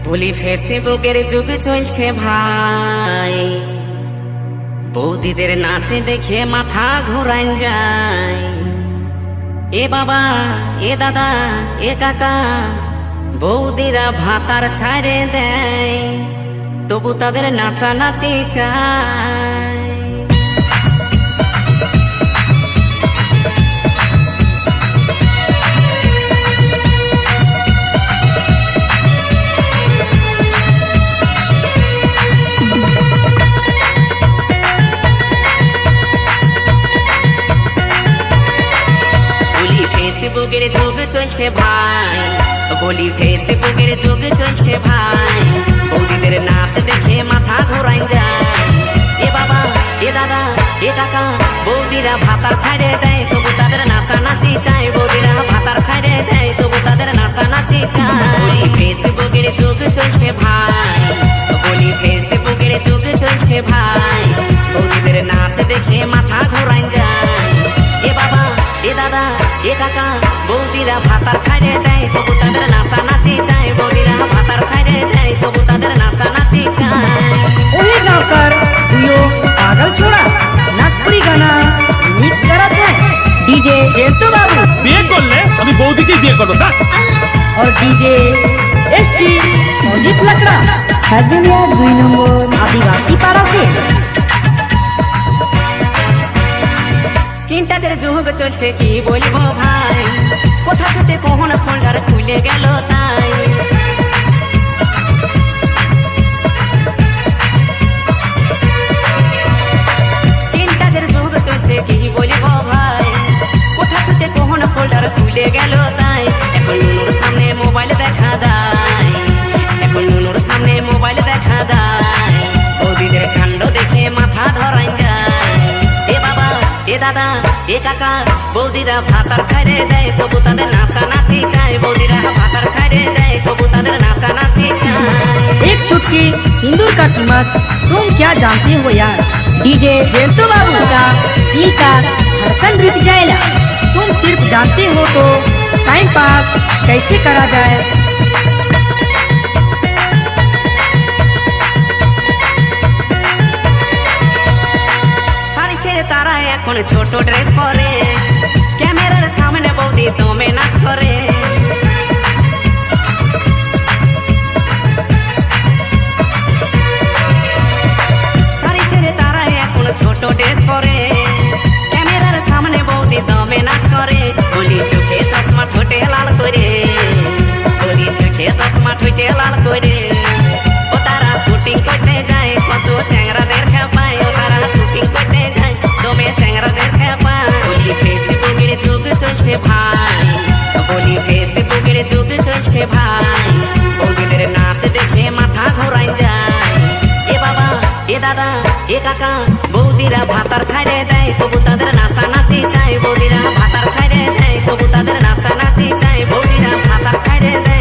বলি ফেসবুকের যুগ চলছে ভাই, বৌদিদের নাচে দেখে মাথা ঘোরান যায়। এ বাবা, এ দাদা, এ কাকা, বৌদিরা ভাতার ছাড়ে দেয়, তবু তাদের নাচানাচি চায়। ফেসবুকের যুগ চলছে ভাই, বলি ফেসবুকের যুগ চলছে ভাই, বৌদিদের নাচ দেখে মাথা ঘোরান যায়। এ বাবা, এ দাদা, এ কাকা, বৌদিরা ভাতার ছাড়ে দেয়, তবু তাদের নাচানাচি চায়। বৌদিরা ভাতার ছাড়ে দেয়, তবু তাদের নাচানাচি চায়। বলি ফেসবুকের যুগ চলছে ভাই, বলি ফেসবুকের যুগ চলছে ভাই, বৌদিদের নাচ দেখে মাথা ঘোরান যায়। এ বাবা, এ দাদা, এ কাকা, বৌদিরা ভাতার ছাড়ে দেয়, তবু তাদের নাচানাচি চায়। বৌদিরা ভাতার ছাড়ে দেয়, তবু তাদের নাচানাচি চায়। ওহে गाँवकर दुयो पागल छोड़ा नागपुरी गाना मिक्स करत है डीजे जेंतो बाबू। বিয়ে করলে আমি বৌদিকে বিয়ে করবো ব্যাস। और डीजे एसटी संजीत लकड़ा हजलिया 2 नंबर आदिवासी पाड़ा से। স্ক্রিন টাচের যুগ চলছে কি বলবো ভাই, কোথা ছুটে কোন ফোল্ডার খুলে গেল তাই। স্ক্রিন টাচের যুগ চলছে কি বলবো ভাই, কোথা ছুটে কোন ফোল্ডার খুলে গেল তাই। এখন নুনুর সামনে মোবাইল দেখা দেয়, এখন নুনুর সামনে মোবাইল দেখা দেয়, বৌদিদের কাণ্ড দেখে মাথা ধরাই যায়। এ বাবা, এ দাদা, এ কাকা, বৌদিরা ভাতার ছাড়ে দেয়, তবু তাদের নাচানাচি চায়। বৌদিরা ভাতার ছাড়ে দেয়, তবু তাদের নাচানাচি চায়। एक चुटकी सिंदूर का कीमत तुम क्या जानते हो यार। डीजे जेंतो बाबू का दिल का धड़कन रुक जाएगा। तुम सिर्फ जानते हो तो टाइम पास कैसे करा जाए। শাড়ি ছেড়ে তারা এখন ছোট ড্রেস পরে, ক্যামেরার সামনে বৌদি দমে নাচ করে। শাড়ি ছেড়ে তারা এখন ছোট ড্রেস পরে, ক্যামেরার সামনে বৌদি দমে নাচ করে। বলি চোখে চশমা ঠোঁটে লাল করে, বলি চোখে চশমা ঠোঁটে লাল করে। ও তারা শুটিং করতে যায়, কত চ্যাংরাদের খেপায়। ও তারা শুটিং করতে যায়, দমে চ্যাংরাদের খেপায়। বলি ফেসবুকের যুগ চলছে ভাই, বলি ফেসবুকের যুগ চলছে ভাই, বৌদিদের নাচ দেখে মাথা ঘোরাই যায়। এ বাবা, এ দাদা, এ কাকা, বৌদিরা ভাতার ছাড়ে দেয়, তবু তাদের নাচানাচি চায়। বৌদিরা ভাতার ছাড়ে দেয়, তবু তাদের নাচানাচি চায়। বৌদিরা ভাতার ছাড়ে দেয়,